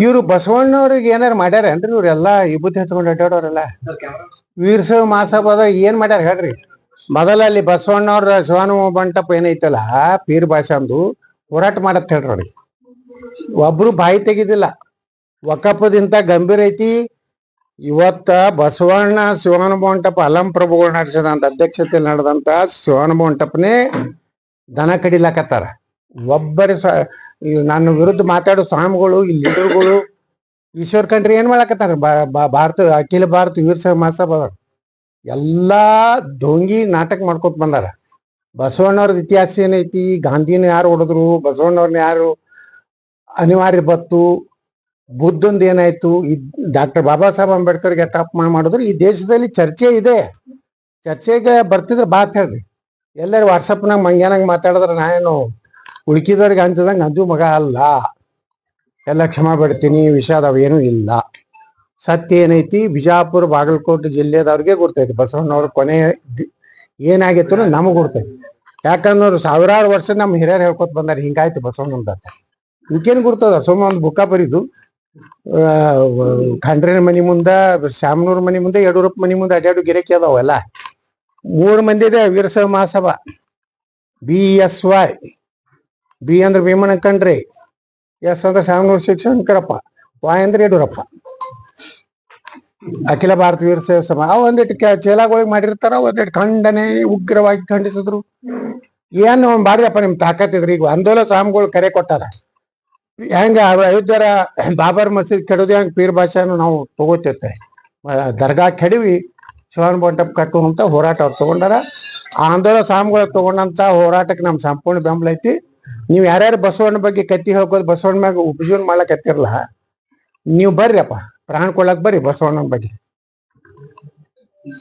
ಇವ್ರು ಬಸವಣ್ಣವ್ರಿಗೆ ಏನಾರು ಮಾಡ್ಯಾರೇನ್ರಿ ಇವ್ರೆಲ್ಲಾ ವಿಭೂತಿ ಹಚ್ಕೊಂಡ್ ಅಡ್ಡಾಡೋರೆಲ್ಲ ವೀರಶೈವ ಮಹಾಸಭಾದ ಏನ್ ಮಾಡ್ಯಾರ ಹೇಳ್ರಿ. ಮೊದಲ ಅಲ್ಲಿ ಬಸವಣ್ಣವ್ರ ಶಿವಾನುಭವ ಮಂಟಪ ಏನೈತಲ್ಲ ಪೀರ್ ಭಾಷಾಂದು ಹೋರಾಟ ಮಾಡತ್ ಹೇಳ್ರಿ ಅವ್ರಿಗೆ. ಒಬ್ರು ಬಾಯಿ ತೆಗಿದಿಲ್ಲ. ವಕಫದಿಂತ ಗಂಭೀರ ಐತಿ. ಇವತ್ತ ಬಸವಣ್ಣ ಶಿವಾನುಭವ ಮಂಟಪ ಅಲಂ ಪ್ರಭುಗಳು ನಡೆಸಿದಂತ ಅಧ್ಯಕ್ಷತೆಯಲ್ಲಿ ನಡೆದಂತ ಶಿವಾನುಭವ ಮಂಟಪನೇ ದನ ಕಡಿಲಾಕತ್ತಾರ. ಒಬ್ಬರಿ ನನ್ನ ವಿರುದ್ಧ ಮಾತಾಡೋ ಸ್ವಾಮಿಗಳು ಈ ಲೀಡರ್ಗಳು ಈಶ್ವರ್ ಖಂಡ್ರೆ ಏನ್ ಮಾಡಕತ್ತಾರ ಭಾರತ ಅಖಿಲ ಭಾರತ ವೀರಶೈವ ಮಹಾಸಭಾ ಎಲ್ಲಾ ಡೋಂಗಿ ನಾಟಕ ಮಾಡ್ಕೊತ ಬಂದಾರ. ಬಸವಣ್ಣವ್ರದ ಇತಿಹಾಸ ಏನೈತಿ, ಗಾಂಧಿನ ಯಾರು ಹೊಡೆದ್ರು, ಬಸವಣ್ಣವ್ರನ್ನ ಯಾರು ಅನಿವಾರ್ಯ ಬತ್ತು, ಬುದ್ಧಂದ ಏನಾಯ್ತು, ಈ ಡಾಕ್ಟರ್ ಬಾಬಾ ಸಾಹೇಬ್ ಅಂಬೇಡ್ಕರ್ಗೆ ಅಪಮಾನ ಮಾಡಿದ್ರು. ಈ ದೇಶದಲ್ಲಿ ಚರ್ಚೆ ಇದೆ. ಚರ್ಚೆಗೆ ಬರ್ತಿದ್ರೆ ಬಾತ್ ಹೇಳ್ರಿ. ಎಲ್ಲರೂ ವಾಟ್ಸಪ್ನಾಗ ಮಂಗ್ಯಾನಾಗ ಮಾತಾಡಿದ್ರೆ ನಾನೇನು ಉಳ್ಕಿದವ್ರಿಗೆ ಹಂಚದಂಗೆ ಅದು ಮಗ ಅಲ್ಲ. ಎಲ್ಲ ಕ್ಷಮಾ ಬಿಡ್ತೀನಿ, ವಿಷಾದ ಏನೂ ಇಲ್ಲ. ಸತ್ಯ ಏನೈತಿ ಬಿಜಾಪುರ ಬಾಗಲಕೋಟೆ ಜಿಲ್ಲೆದವ್ರಿಗೆ ಗೊತ್ತೈತಿ. ಬಸವಣ್ಣವ್ರ ಕೊನೆ ಏನಾಗಿತ್ತು ನಮಗೆ ಗೊತ್ತೈತಿ. ಯಾಕಂದ್ರೆ ಸಾವಿರಾರು ವರ್ಷ ನಮ್ಮ ಹಿರಿಯರು ಹೇಳ್ಕೊತ ಬಂದಾರ ಹಿಂಗಾಯ್ತು ಬಸವಣ್ಣಂದ. ಇದಕ್ಕೇನು ಗುರ್ತದ? ಸುಮ್ಮ ಒಂದು ಬುಕ್ಕ ಬರೀದು ಖಂಡ್ರೇನ ಮನಿ ಮುಂದ, ಶಾಮನೂರ್ ಮನಿ ಮುಂದೆ, ಯಡಿಯೂರಪ್ಪ ಮನಿ ಮುಂದೆ ಅಡ್ಯಾಡು ಗಿರಕಿ ಅದಾವೆಲ್ಲ. 3 ಮಂದಿ ಇದೆ ವೀರಶೈವ ಮಹಾಸಭಾ. BSY. ಬಿ ಅಂದ್ರೆ ಭೀಮಣ್ಣ ಖಂಡ್ರೆ, ಎಸ್ ಅಂದ್ರೆ ಶಾಮನೂರ್ ಶಿವಶಂಕರಪ್ಪ, ವಾಯ್ ಅಂದ್ರೆ ಯಡಿಯೂರಪ್ಪ. ಅಖಿಲ ಭಾರತ ವೀರಶೈವ ಸಭಾ ಒಂದಿಟ್ಟು ಚೇಲಾಗಳಿಗೆ ಮಾಡಿರ್ತಾರ. ಒಂದಿಟ್ಟು ಖಂಡನೆ ಉಗ್ರವಾಗಿ ಖಂಡಿಸಿದ್ರು. ಏನು ಬಾರಿಯಪ್ಪ ನಿಮ್ ತಾಕತ್ತಿದ್ರಿ. ಈಗ ಆಂದೋಲನ ಸ್ವಾಮಿಗಳು ಕರೆ ಕೊಟ್ಟಾರ. ಹೆಂಗ ಅಯೋಧ್ಯರ ಬಾಬರ್ ಮಸೀದ್ ಕೆಡೋದು ಹೆಂಗ್ ಪೀರ್ ಭಾಷೆಯನ್ನು ನಾವು ತಗೋತಿರ್ತೇವೆ. ದರ್ಗಾ ಕೆಡವಿ ಶಿವಾನುಭವ ಮಂಟಪ ಕಟ್ಟುವಂತ ಹೋರಾಟ ಅವ್ರು ತಗೊಂಡಾರ. ಆ ಆಂದೋಲನ ಸ್ವಾಮಿಗಳು ತಗೊಂಡಂತ ಹೋರಾಟಕ್ಕೆ ನಮ್ ಸಂಪೂರ್ಣ ಬೆಂಬಲ ಐತಿ. ನೀವು ಯಾರ್ಯಾರು ಬಸವಣ್ಣ ಬಗ್ಗೆ ಕತ್ತಿ ಹೇಳ್ಕೋದು, ಬಸವಣ್ಣ ಮ್ಯಾಗ ಉಪಜೀವನ ಮಾಡ್ಲಕ್ ಹತ್ತಿರಲ್ಲ, ನೀವು ಬರ್ರಿಯಪ್ಪ ಪ್ರಾಣ ಕೊಡ್ಲಕ್ ಬರ್ರಿ ಬಸವಣ್ಣನ ಬಗ್ಗೆ.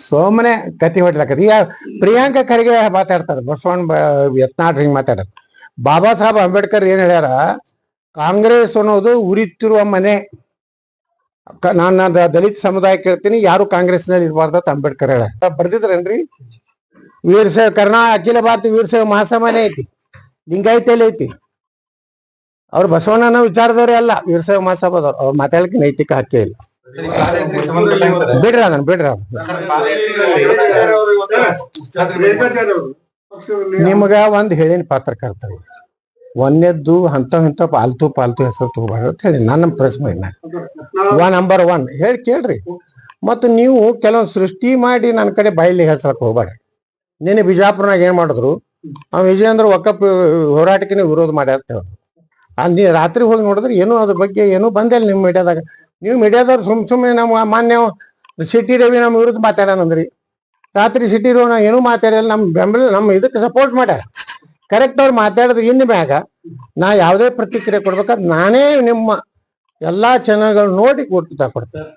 ಸೋಮನೆ ಕತ್ತಿ ಹೊಡ್ಲಕತ್ತಿ. ಈಗ ಪ್ರಿಯಾಂಕಾ ಖರ್ಗೆ ಮಾತಾಡ್ತಾರೆ ಬಸವಣ್ಣ ಯತ್ನಾಳ್ ಹಿಂಗ್ ಮಾತಾಡ. ಬಾಬಾ ಸಾಹೇಬ್ ಅಂಬೇಡ್ಕರ್ ಏನ್ ಹೇಳ್ಯಾರ, ಕಾಂಗ್ರೆಸ್ ಅನ್ನೋದು ಉರಿತಿರುವ ಮನೆ. ನಾನು ದಲಿತ ಸಮುದಾಯ ಕೇಳ್ತೀನಿ, ಯಾರು ಕಾಂಗ್ರೆಸ್ನಲ್ಲಿ ಇರಬಾರ್ದ ಅಂಬೇಡ್ಕರ್ ಹೇಳ ಬರ್ದಿದ್ರೇನ್ರಿ. ವೀರಶೈವ ಅಖಿಲ ಭಾರತ ವೀರಶೈವ ಮಹಾಸಭಾನೇ ಐತಿ, ಲಿಂಗಾಯತಲ್ಲಿ ಐತಿ. ಅವ್ರು ಬಸವಣ್ಣನ ವಿಚಾರದವ್ರೆ ಅಲ್ಲ, ವೀರಶೈವ ಮಹಾಸಭಾದವ್ರು. ಅವ್ರು ಮಾತಾಡಲಿಕ್ಕೆ ನೈತಿಕ ಹಕ್ಕೇ ಇಲ್ಲ. ಬಿಡ್ರಿ ಅದನ್ನ ಬಿಡ್ರಿ. ನಿಮ್ಗ ಒಂದ್ ಹೇಳಿನ ಪತ್ರಕರ್ತರು ಒಂದೇದ್ದು ಇಂಥ ಪಾಲ್ತು ಹೆಸರು ತಗೋಬಾರ್ದು ಅಂತ ಹೇಳಿ ನನ್ನ ಪ್ರಶ್ನೆ. ನಂಬರ್ 1 ಹೇಳಿ ಕೇಳ್ರಿ. ಮತ್ತು ನೀವು ಕೆಲವೊಂದು ಸೃಷ್ಟಿ ಮಾಡಿ ನನ್ನ ಕಡೆ ಬಾಯಿಲಿ ಹೆಸರಕ್ಕೆ ಹೋಗ್ಬೇಡ್ರಿ. ನಿನ್ನೆ ಬಿಜಾಪುರನಾಗ ಏನ್ ಮಾಡಿದ್ರು, ವಿಜಯೇಂದ್ರ ವಕಫ್ ಹೋರಾಟಕ್ಕೆ ವಿರೋಧ ಮಾಡ್ಯಾರ ಅಂತ ಹೇಳಿದ್ರು. ರಾತ್ರಿ ಹೋಗಿ ನೋಡಿದ್ರೆ ಏನೋ ಅದ್ರ ಬಗ್ಗೆ ಏನೂ ಬಂದಿಲ್ಲ ನಿಮ್ಮ ಮೀಡಿಯಾದಾಗ. ನೀವು ಮೀಡಿಯಾದವ್ರು ಸುಮ್ಮನೆ ನಮ್ಮ ಮಾನ್ಯ ಸಿಟಿ ರವಿ ನಮ್ಮ ವಿರುದ್ಧ ಮಾತಾಡೋಣಂದ್ರಿ. ರಾತ್ರಿ ಸಿಟಿ ರವಿ ಏನೂ ಮಾತಾಡಿಲ್ಲ, ನಮ್ಮ ಬೆಂಬಲ ನಮ್ಮ ಇದಕ್ಕೆ ಸಪೋರ್ಟ್ ಮಾಡ್ಯಾರ. ಕರೆಕ್ಟ್ ಅವ್ರು ಮಾತಾಡಿದ್ರೆ ಇನ್ನು ಮ್ಯಾಗ ನಾ ಯಾವುದೇ ಪ್ರತಿಕ್ರಿಯೆ ಕೊಡ್ಬೇಕಾದ್ರೆ ನಾನೇ ನಿಮ್ಮ ಎಲ್ಲಾ ಚಾನೆಲ್ಗಳು ನೋಡಿ ಕೊಡ್ತಾ ಕೊಡ್ತೇನೆ.